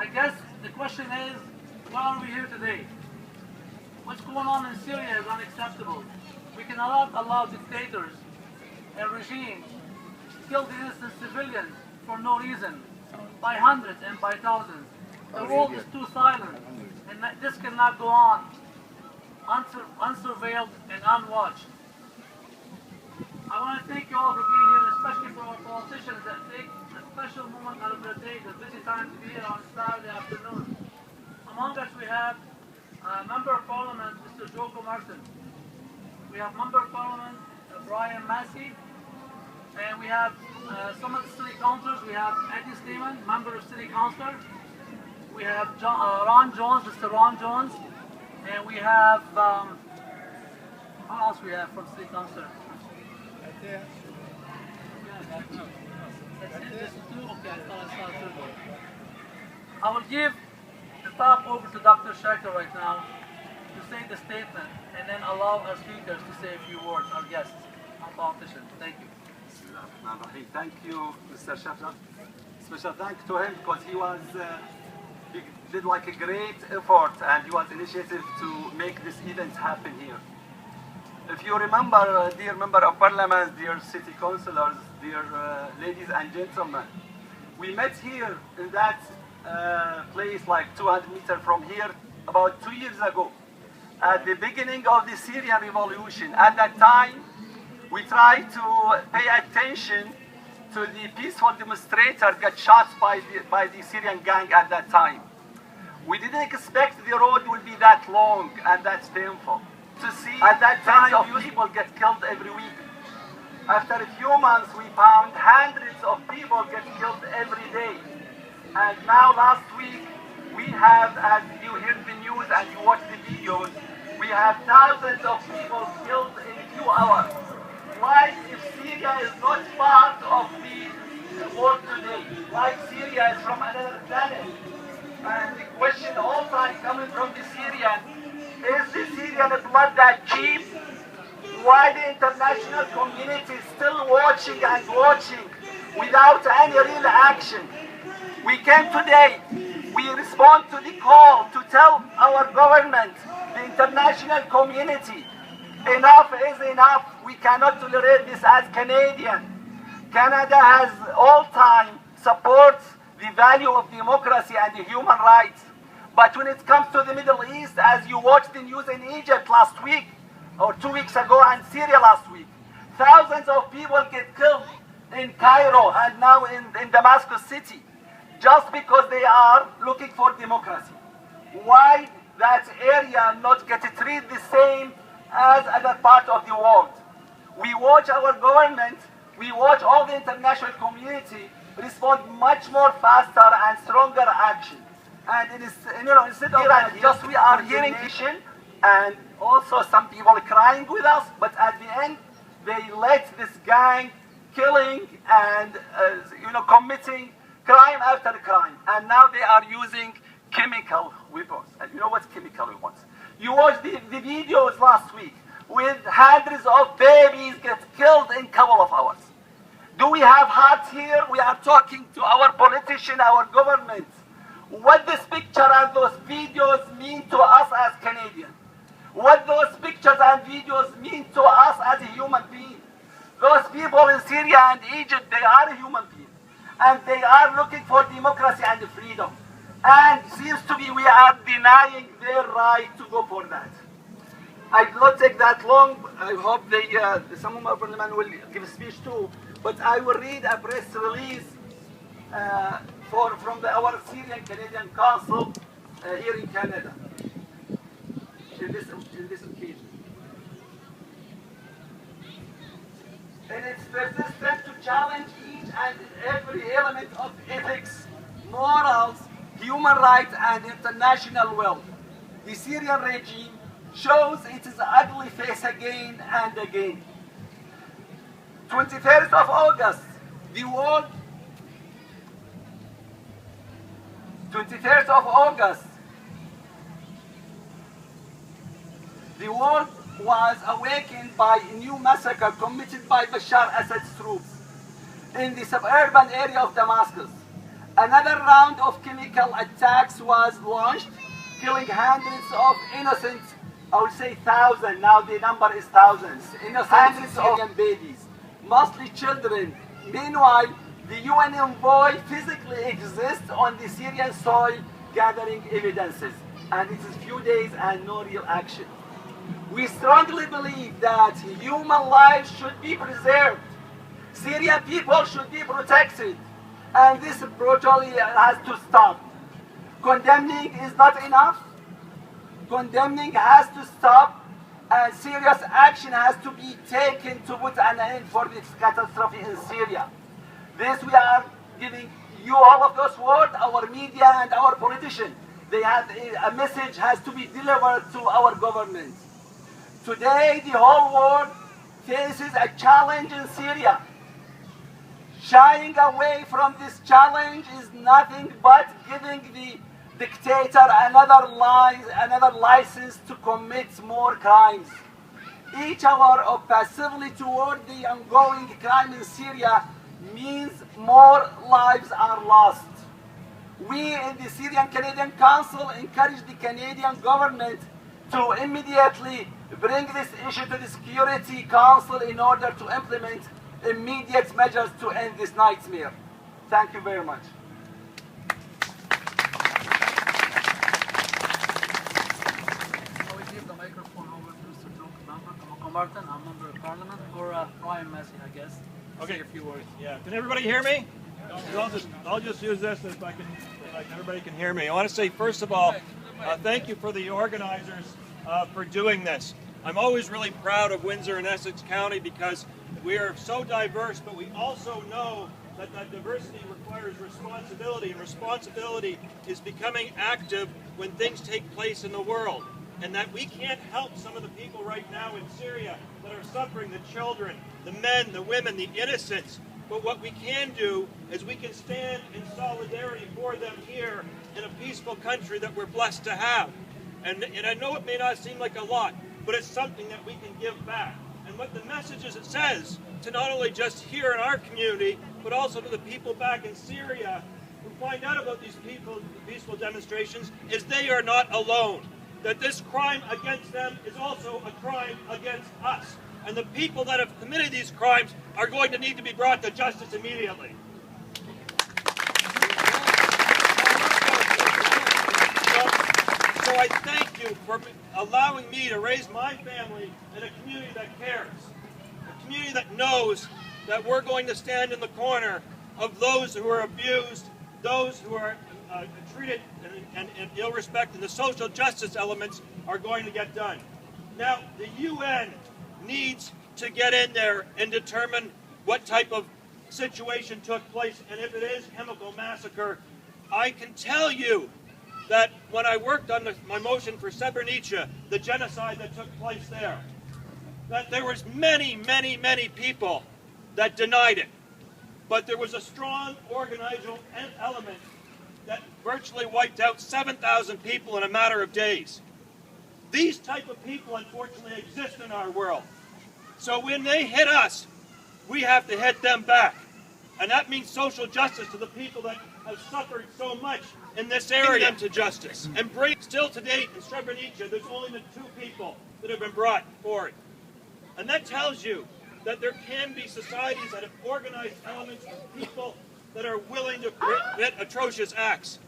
I guess the question is, why are we here today? What's going on in Syria is unacceptable. We cannot allow dictators and regimes to kill the innocent civilians for no reason, by hundreds and by thousands. The world is too silent, and this cannot go on unsurveilled and unwatched. I want to thank you all for being here, especially for our politicians that take a special moment out of their day, the busy time to be here on Saturday afternoon. Among us we have Member of Parliament, Mr. Joko Martin. We have Member of Parliament, Brian Massey. And we have some of the city councillors. We have Eddie Steeman, Member of City Council. We have Ron Jones, Mr. Ron Jones. And we have, who else we have from City Council? I will give the talk over to Dr. Shaker right now to say the statement and then allow our speakers to say a few words, our guests, our politicians. Thank you. Thank you, Mr. Shaker. Special thanks to him because he did like a great effort and he was initiative to make this event happen here. If you remember, dear Member of Parliament, dear City Councillors, dear ladies and gentlemen, we met here in that place like 200 meters from here about 2 years ago at the beginning of the Syrian revolution. At that time, we tried to pay attention to the peaceful demonstrator got shot by the Syrian gang at that time. We didn't expect the road would be that long and that painful. To see at that time of people get killed every week. After a few months, we found hundreds of people get killed every day. And now last week, we have, as you heard the news and you watched the videos, we have thousands of people killed in a few hours. Like if Syria is not part of the world today, like Syria is from another planet. And the question all time coming from the Syrian, is the Syrian blood that cheap? Why the international community is still watching and watching without any real action? We came today, we respond to the call to tell our government, the international community, enough is enough. We cannot tolerate this as Canadian. Canada has all time supports the value of democracy and the human rights. But when it comes to the Middle East, as you watched the news in Egypt last week, or 2 weeks ago, and Syria last week, thousands of people get killed in Cairo and now in Damascus City, just because they are looking for democracy. Why that area not get treated the same as other parts of the world? We watch our government, we watch all the international community respond much more faster and stronger action. And instead of that, just we are hearing nation and also some people crying with us, but at the end, they let this gang killing and committing crime after crime. And now they are using chemical weapons. And you know what chemical weapons? You watched the videos last week with hundreds of babies get killed in a couple of hours. Do we have hearts here? We are talking to our politicians, our government. What this picture and those videos mean to us as Canadians. What those pictures and videos mean to us as a human being. Those people in Syria and Egypt, they are human beings. And they are looking for democracy and freedom. And seems to be we are denying their right to go for that. I will not take that long. I hope some member of Parliament will give a speech too. But I will read a press release from our Syrian Canadian Council here in Canada in this occasion. And it's persistent to challenge each and every element of ethics, morals, human rights, and international law. The Syrian regime shows its ugly face again and again. 21st of August, the world. 21st of August, the world was awakened by a new massacre committed by Bashar Assad's troops in the suburban area of Damascus. Another round of chemical attacks was launched, killing hundreds of innocent, I would say thousands, now the number is thousands, hundreds of Syrian babies, mostly children. Meanwhile, the UN envoy physically exists on the Syrian soil gathering evidences, and it is few days and no real action. We strongly believe that human lives should be preserved. Syrian people should be protected, and this brutality has to stop. Condemning is not enough. Condemning has to stop, and serious action has to be taken to put an end for this catastrophe in Syria. This we are giving you all of those words, our media and our politicians. They have a message has to be delivered to our government. Today, the whole world faces a challenge in Syria. Shying away from this challenge is nothing but giving the dictator another license to commit more crimes. Each hour of passivity toward the ongoing crime in Syria means more lives are lost. We in the Syrian Canadian Council encourage the Canadian government to immediately bring this issue to the Security Council in order to implement immediate measures to end this nightmare. Thank you very much. I will give the microphone over to Mr. Aqqamat, a member of Parliament, or Ryan Massey, I guess. Okay. Say a few words. Yeah. Can everybody hear me? I'll just use this if everybody can hear me. I want to say, first of all, thank you for the organizers for doing this. I'm always really proud of Windsor and Essex County because we are so diverse, but we also know that that diversity requires responsibility, and responsibility is becoming active when things take place in the world. And that we can't help some of the people right now in Syria that are suffering, the children, the men, the women, the innocents. But what we can do is we can stand in solidarity for them here in a peaceful country that we're blessed to have. And I know it may not seem like a lot, but it's something that we can give back. And what the message is, it says to not only just here in our community, but also to the people back in Syria who find out about these peaceful demonstrations, is they are not alone. That this crime against them is also a crime against us. And the people that have committed these crimes are going to need to be brought to justice immediately. So I thank you for allowing me to raise my family in a community that cares. A community that knows that we're going to stand in the corner of those who are abused, those who are treated in ill respect, and the social justice elements are going to get done. Now, the UN needs to get in there and determine what type of situation took place, and if it is chemical massacre, I can tell you that when I worked on my motion for Srebrenica, the genocide that took place there, that there was many, many, many people that denied it. But there was a strong organizational element that virtually wiped out 7,000 people in a matter of days. These type of people, unfortunately, exist in our world. So when they hit us, we have to hit them back. And that means social justice to the people that have suffered so much in this area. Bring them to justice. And still to date in Srebrenica, there's only been 2 people that have been brought forward. And that tells you that there can be societies that have organized elements of people that are willing to commit atrocious acts.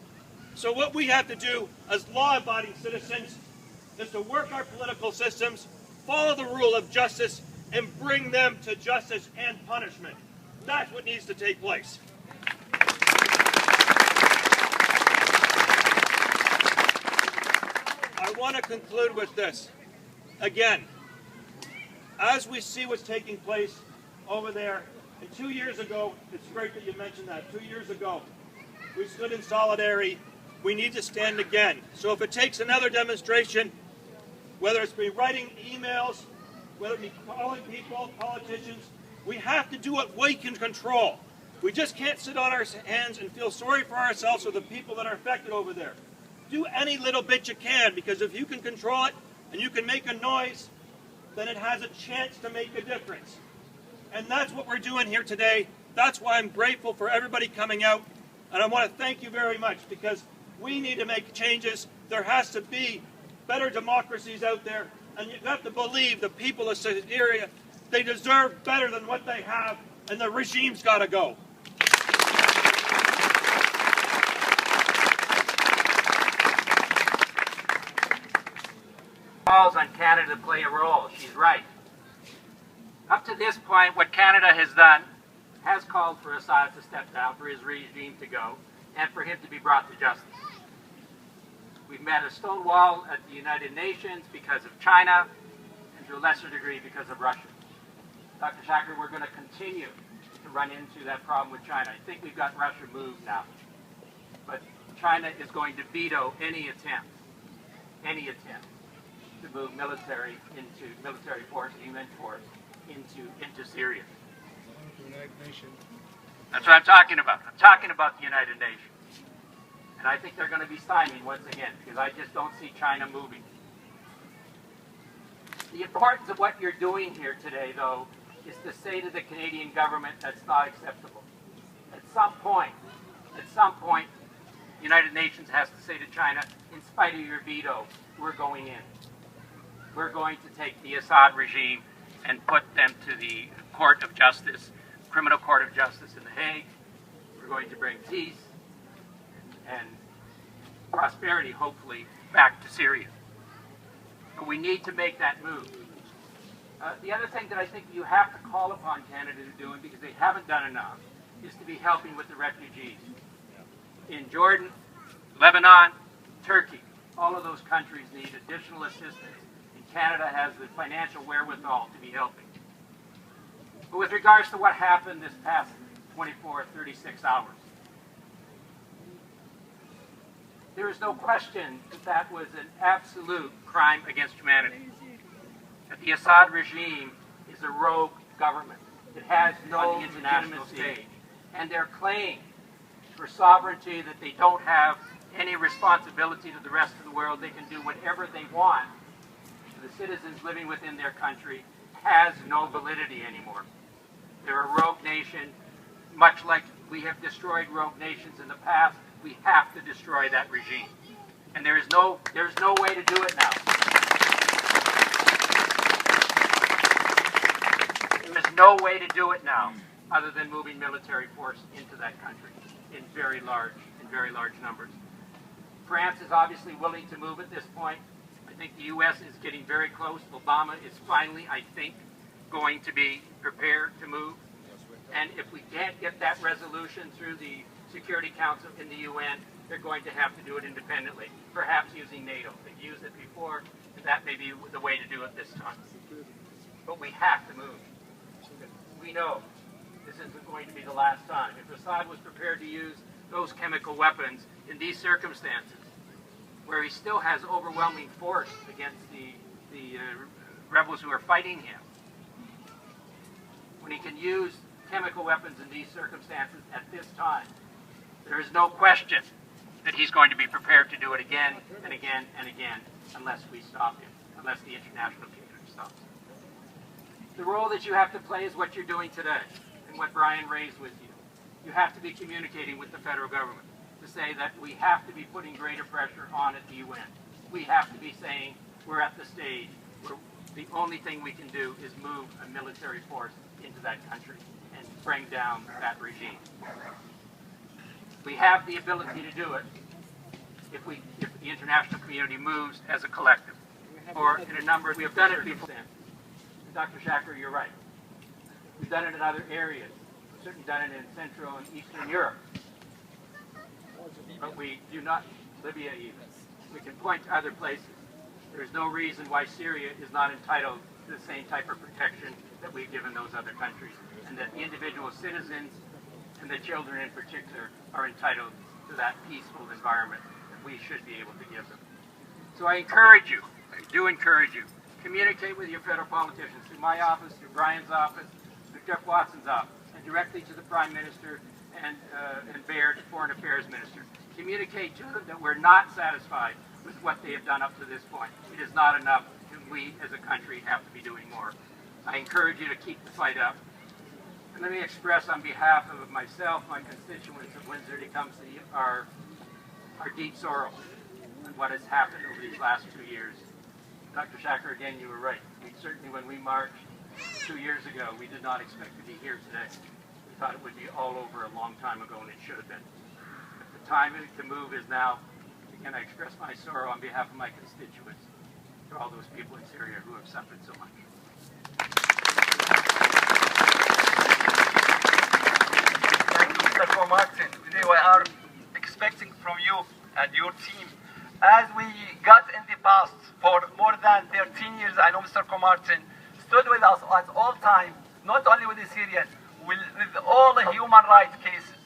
So what we have to do as law-abiding citizens is to work our political systems, follow the rule of justice, and bring them to justice and punishment. That's what needs to take place. I want to conclude with this. Again, as we see what's taking place over there, and 2 years ago, it's great that you mentioned that, 2 years ago, we stood in solidarity. We need to stand again. So if it takes another demonstration, whether it's be writing emails, whether it be calling people, politicians, we have to do what we can control. We just can't sit on our hands and feel sorry for ourselves or the people that are affected over there. Do any little bit you can, because if you can control it and you can make a noise, then it has a chance to make a difference. And that's what we're doing here today. That's why I'm grateful for everybody coming out. And I want to thank you very much, because we need to make changes. There has to be better democracies out there, and you have to believe the people of Syria, they deserve better than what they have, and the regime's got to go. Calls on Canada to play a role. She's right. Up to this point, what Canada has done has called for Assad to step down, for his regime to go, and for him to be brought to justice. We've met a stone wall at the United Nations because of China, and to a lesser degree because of Russia. Dr. Shacker, we're going to continue to run into that problem with China. I think we've got Russia moved now. But China is going to veto any attempt to move military force, UN force, into Syria. That's what I'm talking about. I'm talking about the United Nations. And I think they're going to be stymied once again, because I just don't see China moving. The importance of what you're doing here today, though, is to say to the Canadian government that's not acceptable. At some point, the United Nations has to say to China, in spite of your veto, we're going in. We're going to take the Assad regime and put them to the Court of Justice, Criminal Court of Justice in The Hague. We're going to bring peace and prosperity, hopefully, back to Syria. But we need to make that move. The other thing that I think you have to call upon Canada to do, because they haven't done enough, is to be helping with the refugees. In Jordan, Lebanon, Turkey, all of those countries need additional assistance, and Canada has the financial wherewithal to be helping. But with regards to what happened this past 24, 36 hours, there is no question that that was an absolute crime against humanity. That the Assad regime is a rogue government. It has no international stage. And their claim for sovereignty, that they don't have any responsibility to the rest of the world, they can do whatever they want to the citizens living within their country, has no validity anymore. They're a rogue nation. Much like we have destroyed rogue nations in the past, we have to destroy that regime. And there's no way to do it now. There's no way to do it now other than moving military force into that country in very large numbers. France is obviously willing to move at this point. I think the U.S. is getting very close. Obama is finally, I think, going to be prepared to move. And if we can't get that resolution through the Security Council in the UN, they're going to have to do it independently, perhaps using NATO. They've used it before, and that may be the way to do it this time. But we have to move. We know this isn't going to be the last time. If Assad was prepared to use those chemical weapons in these circumstances, where he still has overwhelming force against the rebels who are fighting him, when he can use chemical weapons in these circumstances at this time, there is no question that he's going to be prepared to do it again and again and again unless we stop him, unless the international community stops him. The role that you have to play is what you're doing today and what Brian raised with you. You have to be communicating with the federal government to say that we have to be putting greater pressure on at the UN. We have to be saying we're at the stage where the only thing we can do is move a military force into that country and bring down that regime. We have the ability to do it if the international community moves as a collective. Or in a number, we have done it before. Dr. Shacker, you're right. We've done it in other areas. We've certainly done it in Central and Eastern Europe. But we do not, Libya even. We can point to other places. There's no reason why Syria is not entitled to the same type of protection that we've given those other countries, and that the individual citizens and the children in particular are entitled to that peaceful environment that we should be able to give them. So I encourage you, I do encourage you, communicate with your federal politicians through my office, through Brian's office, through Jeff Watson's office, and directly to the Prime Minister and Baird, Foreign Affairs Minister. Communicate to them that we're not satisfied with what they have done up to this point. It is not enough, and we as a country have to be doing more. I encourage you to keep the fight up. And let me express on behalf of myself, my constituents of Windsor-Tecumseh, our deep sorrow at what has happened over these last 2 years. Dr. Shacker, again, you were right. Certainly when we marched 2 years ago, we did not expect to be here today. We thought it would be all over a long time ago, and it should have been. But the time to move is now. Again, I express my sorrow on behalf of my constituents to all those people in Syria who have suffered so much. Thank you, Mr. Martin. Today we are expecting from you and your team, as we got in the past for more than 13 years, I know Mr. Martin stood with us at all times, not only with the Syrians, with all the human rights cases.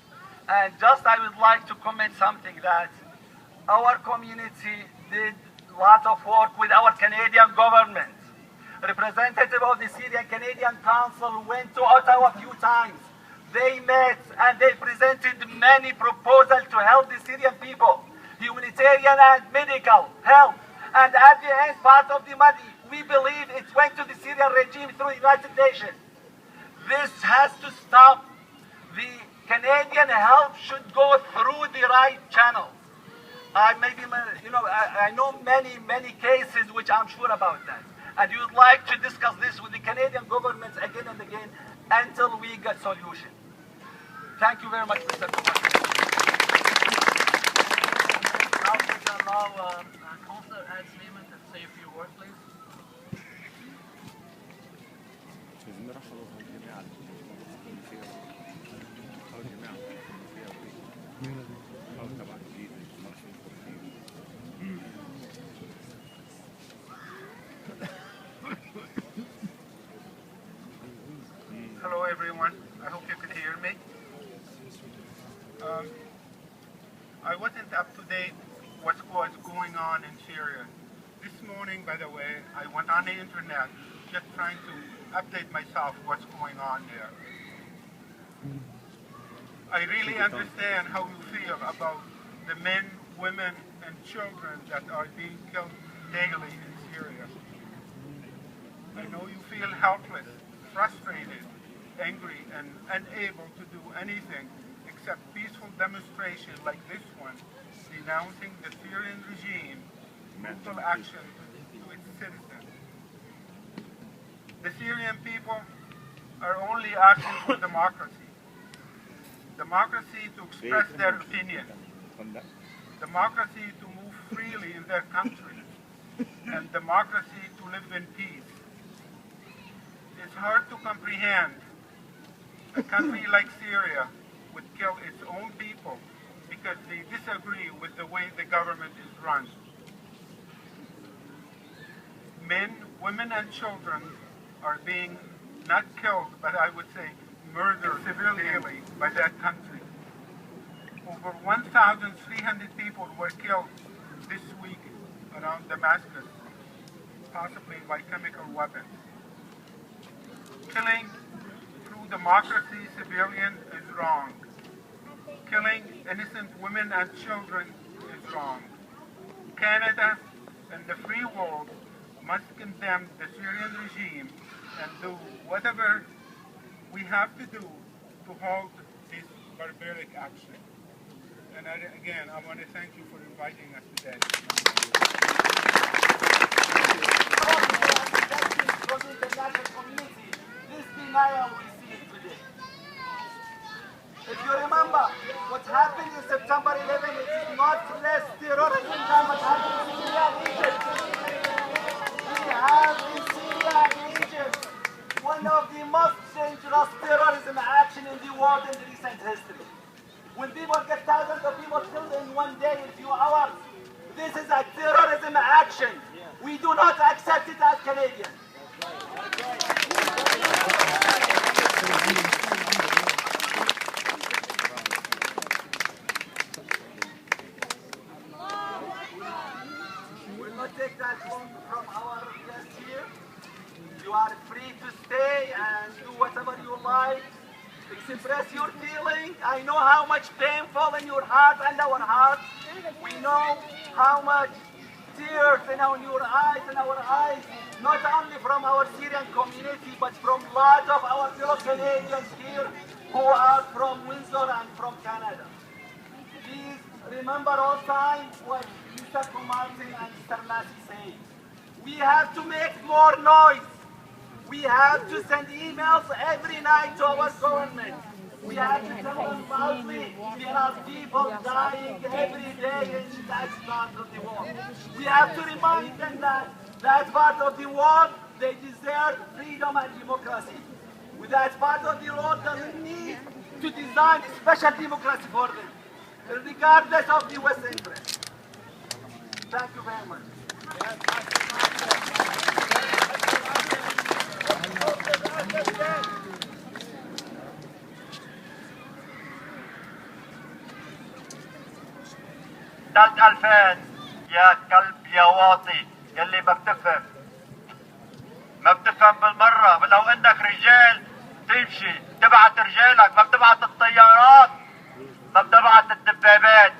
And just I would like to comment something that our community did a lot of work with our Canadian government. Representative of the Syrian Canadian Council went to Ottawa a few times. They met and they presented many proposals to help the Syrian people, humanitarian and medical help. And at the end, part of the money, we believe it went to the Syrian regime through the United Nations. This has to stop. The Canadian help should go through the right channels. I know many cases which I'm sure about that. And we would like to discuss this with the Canadian government again and again until we get solution. Thank you very much, Mr. Kumar. Now please allow Councillor Ed Sleeman to say a few words, please. Hello everyone, I hope you can hear me. I wasn't up to date what was going on in Syria. This morning, by the way, I went on the internet just trying to update myself what's going on there. I really understand how you feel about the men, women, and children that are being killed daily in Syria. I know you feel helpless, frustrated, angry, and unable to do anything except peaceful demonstration like this one, denouncing the Syrian regime, brutal action to its citizens. The Syrian people are only asking for democracy. Democracy to express their opinion. Democracy to move freely in their country. And democracy to live in peace. It's hard to comprehend a country like Syria would kill its own people because they disagree with the way the government is run. Men, women, and children are being not killed, but I would say murdered severely by that country. Over 1,300 people were killed this week around Damascus, possibly by chemical weapons. Killing through democracy civilian is wrong. Killing innocent women and children is wrong. Canada and the free world must condemn the Syrian regime and do whatever we have to do to halt this barbaric action. And again, I want to thank you for inviting us today. From the international community, this denial we see today. If you remember, what happened in September 11 is not less terrorism than what happened in Syria and Egypt. We have in Syria and Egypt one of the most dangerous terrorism action in the world in the recent history. When people get thousands of people killed in one day, in a few hours, this is a terrorism action. We do not accept it as Canadians. We'll not take that from our guests here. You are free to stay and do whatever you like. Express your feeling. I know how much painful in your heart and our hearts. We know how much tears in your eyes and our eyes not only from our Syrian community, but from a lot of our fellow Canadians here who are from Windsor and from Canada. Please remember all time what Mr. Martin and Mr. Massey say. We have to make more noise. We have to send emails every night to our government. We have to tell them loudly there are people dying every day in that part of the world. We have to remind them that that part of the world, they deserve freedom and democracy. With that part of the world doesn't need to design a special democracy for them, regardless of the West interest. Thank you very much. سنة 2000 يا كلب يا واطي يلي ما بتفهم بالمرة. لو انك رجال تمشي تبعت رجالك، ما بتبعت الطيارات، ما بتبعت الدبابات.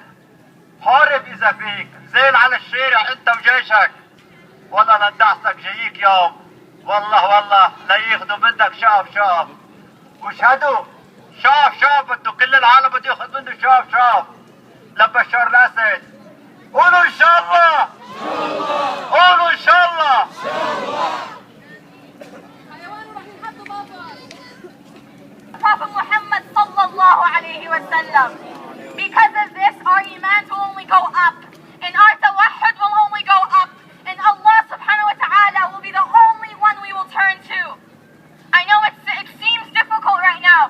حارب اذا فيك، نزل على الشارع انت وجيشك. والله لندعسك جاييك يوم، والله لياخذوا منك شاف واشهدوا شاف بده كل العالم بده ياخذ منه شاف لبشار الاسد. قولوا ان شاء الله، قولوا ان شاء الله. Prophet Muhammad sallallahu alayhi wa sallam. Because of this, our iman will only go up, and our tawahhud will only go up, and Allah subhanahu wa ta'ala will be the only one we will turn to. I know it seems difficult right now,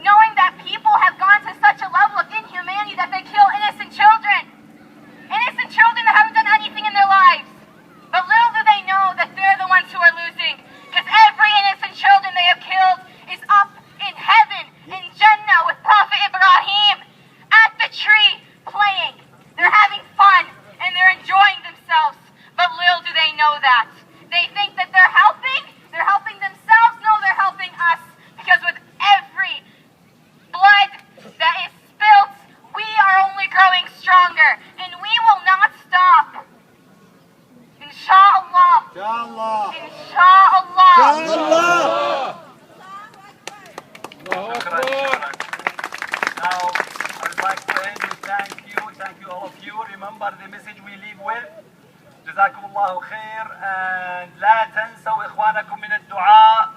knowing that people have gone to such a level of inhumanity that they kill innocent children that haven't done anything in their lives. But little do they know that they're the ones who are losing, because every innocent children they have killed is up in heaven, in Jannah, with Prophet Ibrahim at the tree playing. They're having fun and they're enjoying themselves. But little do they know that. They think that they're helping themselves. No, they're helping us. Because with every blood that is spilt, we are only growing stronger. And we will not stop. Inshallah. Inshallah. Now, I would like to end with thank you all of you. Remember the message we leave with. جزاكم الله خير. And لا تنسوا إخوانكم من الدعاء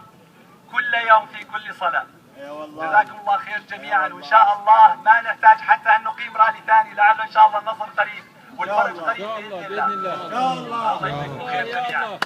كل يوم في كل صلاة. جزاكم الله خير جميعا، وإن شاء الله ما نحتاج حتى أن نقيم رالي ثاني، لعله إن شاء الله النصر قريب والفرج قريب بإذن الله. الله يجزاكم خير جميعا.